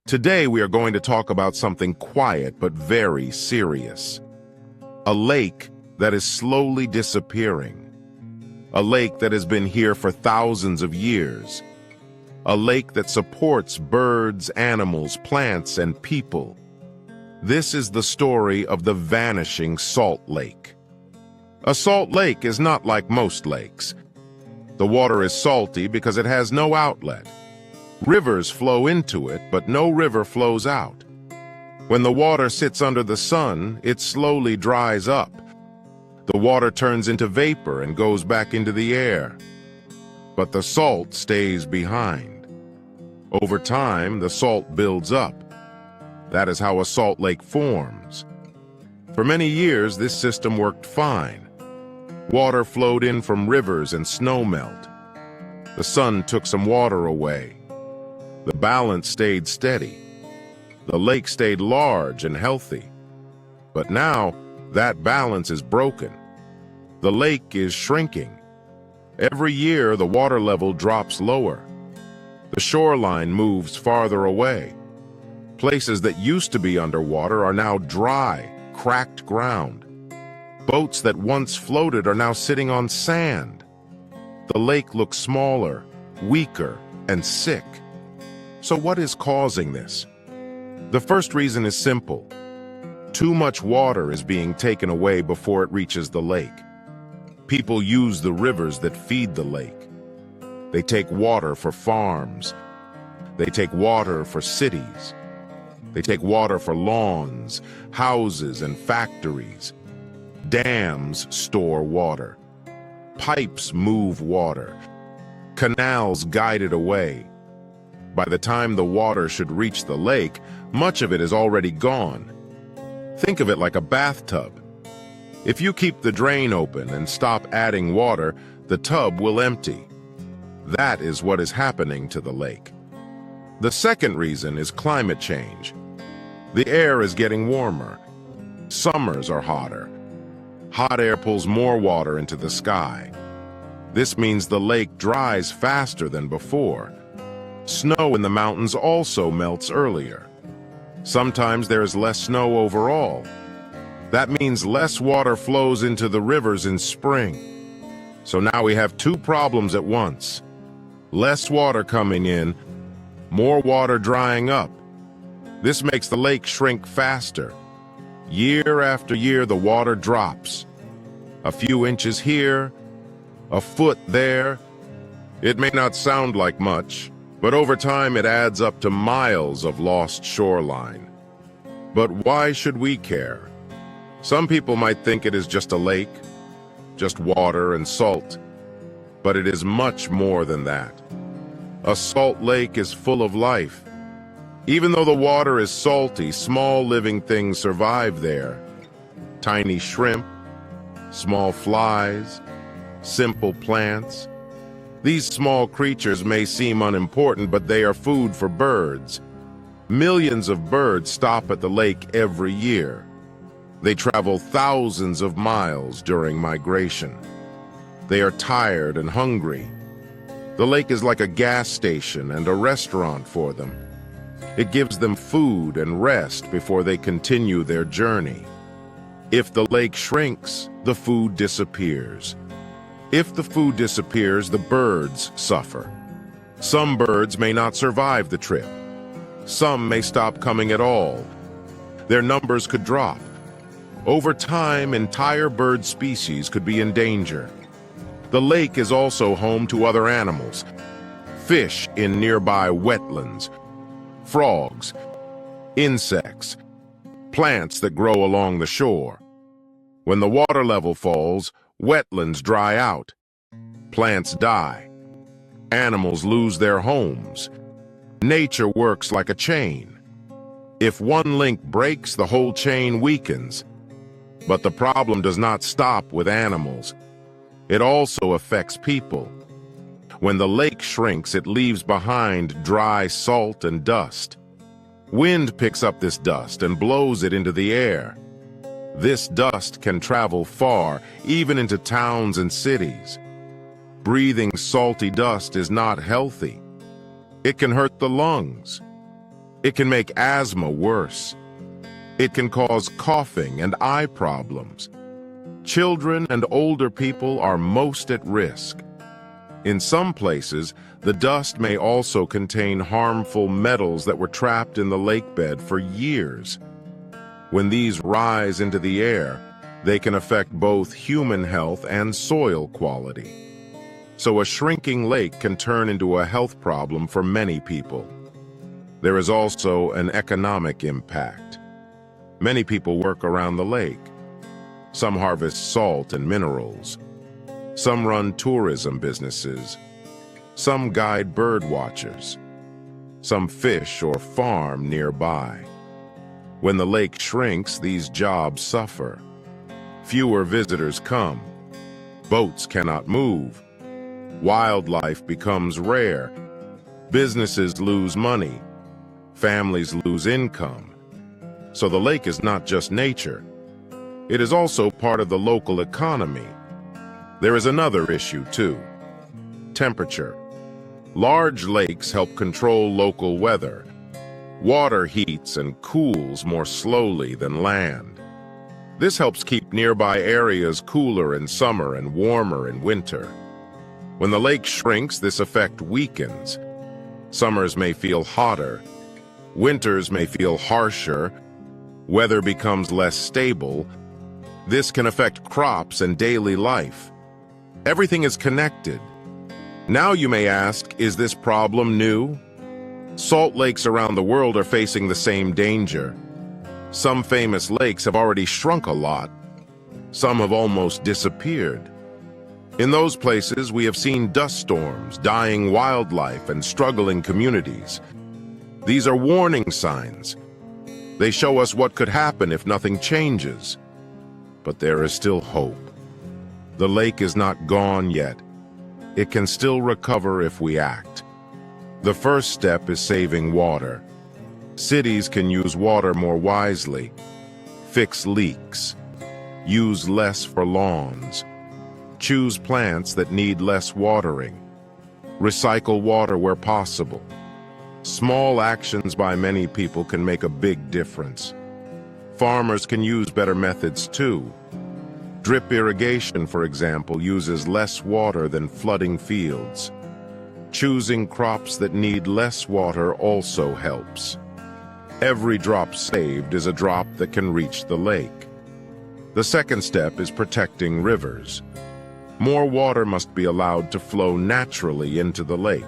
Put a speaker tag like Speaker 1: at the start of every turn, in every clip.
Speaker 1: Today we are going to talk about something quiet but very serious. A lake that is slowly disappearing. A lake that has been here for thousands of years. A lake that supports birds, animals, plants, and people. This is the story of the vanishing salt lake. A salt lake is not like most lakes. The water is salty because it has no outlet. Rivers flow into it, but no river flows out. When the water sits under the sun, it slowly dries up. The water turns into vapor and goes back into the air. But the salt stays behind. Over time, the salt builds up. That is how a salt lake forms. For many years, this system worked fine. Water flowed in from rivers and snowmelt. The sun took some water away. The balance stayed steady. The lake stayed large and healthy. But now, that balance is broken. The lake is shrinking. Every year, the water level drops lower. The shoreline moves farther away. Places that used to be underwater are now dry, cracked ground. Boats that once floated are now sitting on sand. The lake looks smaller, weaker, and sick. So what is causing this? The first reason is simple. Too much water is being taken away before it reaches the lake. People use the rivers that feed the lake. They take water for farms. They take water for cities. They take water for lawns, houses, and factories. Dams store water. Pipes move water. Canals guide it away. By the time the water should reach the lake, much of it is already gone. Think of it like a bathtub. If you keep the drain open and stop adding water, the tub will empty. That is what is happening to the lake. The second reason is climate change. The air is getting warmer. Summers are hotter. Hot air pulls more water into the sky. This means the lake dries faster than before. Snow in the mountains also melts earlier. Sometimes there is less snow overall. That means less water flows into the rivers in spring. So now we have two problems at once. Less water coming in, more water drying up. This makes the lake shrink faster. Year after year, the water drops. A few inches here, a foot there. It may not sound like much, but over time it adds up to miles of lost shoreline. But why should we care? Some people might think it is just a lake, just water and salt. But it is much more than that. A salt lake is full of life. Even though the water is salty, small living things survive there. Tiny shrimp, small flies, simple plants. These small creatures may seem unimportant, but they are food for birds. Millions of birds stop at the lake every year. They travel thousands of miles during migration. They are tired and hungry. The lake is like a gas station and a restaurant for them. It gives them food and rest before they continue their journey. If the lake shrinks, the food disappears. If the food disappears, the birds suffer. Some birds may not survive the trip. Some may stop coming at all. Their numbers could drop. Over time, entire bird species could be in danger. The lake is also home to other animals, fish in nearby wetlands, frogs, insects, plants that grow along the shore. When the water level falls, wetlands dry out, plants die, animals lose their homes. Nature works like a chain. If one link breaks, the whole chain weakens. But the problem does not stop with animals. It also affects people. When the lake shrinks, it leaves behind dry salt and dust. Wind picks up this dust and blows it into the air. This dust can travel far, even into towns and cities. Breathing salty dust is not healthy. It can hurt the lungs. It can make asthma worse. It can cause coughing and eye problems. Children and older people are most at risk. In some places, the dust may also contain harmful metals that were trapped in the lake bed for years. When these rise into the air, they can affect both human health and soil quality. So a shrinking lake can turn into a health problem for many people. There is also an economic impact. Many people work around the lake. Some harvest salt and minerals. Some run tourism businesses. Some guide bird watchers. Some fish or farm nearby. When the lake shrinks, these jobs suffer. Fewer visitors come. Boats cannot move. Wildlife becomes rare. Businesses lose money. Families lose income. So the lake is not just nature. It is also part of the local economy. There is another issue, too. Temperature. Large lakes help control local weather. Water heats and cools more slowly than land. This helps keep nearby areas cooler in summer and warmer in winter. When the lake shrinks, this effect weakens. Summers may feel hotter. Winters may feel harsher. Weather becomes less stable. This can affect crops and daily life. Everything is connected. Now you may ask, is this problem new? Salt lakes around the world are facing the same danger. Some famous lakes have already shrunk a lot. Some have almost disappeared. In those places, we have seen dust storms, dying wildlife, and struggling communities. These are warning signs. They show us what could happen if nothing changes. But there is still hope. The lake is not gone yet. It can still recover if we act. The first step is saving water. Cities can use water more wisely, fix leaks, use less for lawns, choose plants that need less watering, recycle water where possible. Small actions by many people can make a big difference. Farmers can use better methods too. Drip irrigation, for example, uses less water than flooding fields. Choosing crops that need less water also helps. Every drop saved is a drop that can reach the lake. The second step is protecting rivers. More water must be allowed to flow naturally into the lake.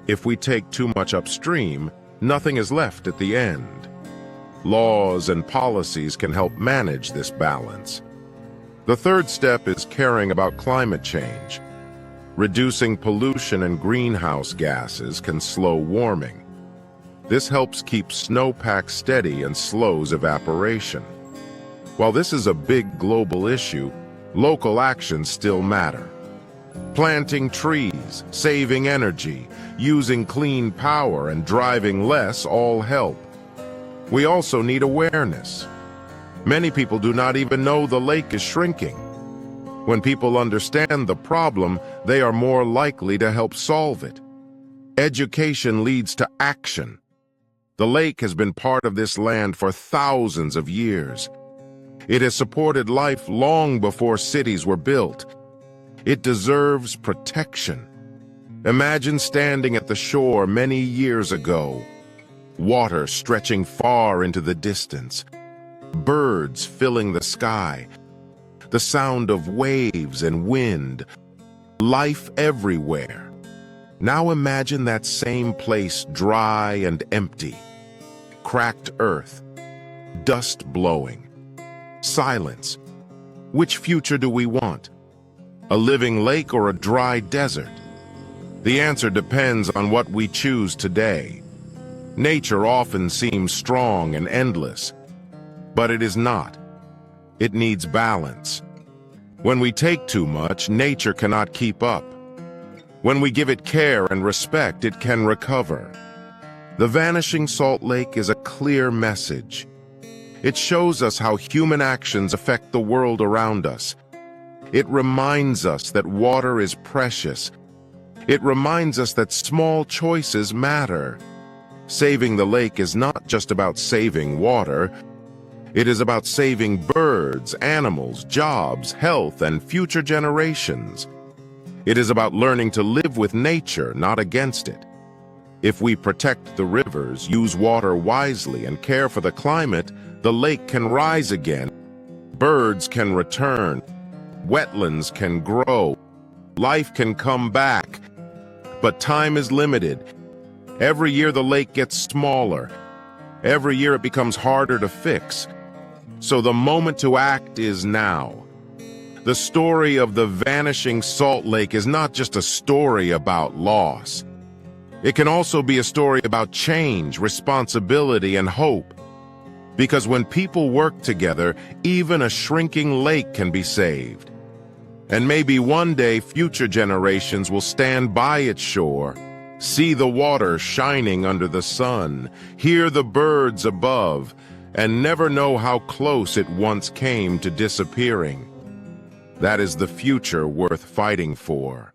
Speaker 1: If we take too much upstream, nothing is left at the end. Laws and policies can help manage this balance. The third step is caring about climate change. Reducing pollution and greenhouse gases can slow warming. This helps keep snowpack steady and slows evaporation. While this is a big global issue, local actions still matter. Planting trees, saving energy, using clean power, and driving less all help. We also need awareness. Many people do not even know the lake is shrinking. When people understand the problem, they are more likely to help solve it. Education leads to action. The lake has been part of this land for thousands of years. It has supported life long before cities were built. It deserves protection. Imagine standing at the shore many years ago. Water stretching far into the distance. Birds filling the sky. The sound of waves and wind. Life everywhere. Now imagine that same place dry and empty. Cracked earth. Dust blowing. Silence. Which future do we want? A living lake or a dry desert? The answer depends on what we choose today. Nature often seems strong and endless, but it is not. It needs balance. When we take too much, nature cannot keep up. When we give it care and respect, it can recover. The Vanishing Salt Lake is a clear message. It shows us how human actions affect the world around us. It reminds us that water is precious. It reminds us that small choices matter. Saving the lake is not just about saving water. It is about saving birds, animals, jobs, health, and future generations. It is about learning to live with nature, not against it. If we protect the rivers, use water wisely, and care for the climate, the lake can rise again. Birds can return. Wetlands can grow. Life can come back. But time is limited. Every year the lake gets smaller. Every year it becomes harder to fix. So the moment to act is now. The story of the vanishing salt lake is not just a story about loss. It can also be a story about change, responsibility, and hope. Because when people work together, even a shrinking lake can be saved. And maybe one day future generations will stand by its shore, see the water shining under the sun, hear the birds above, and never know how close it once came to disappearing. That is the future worth fighting for.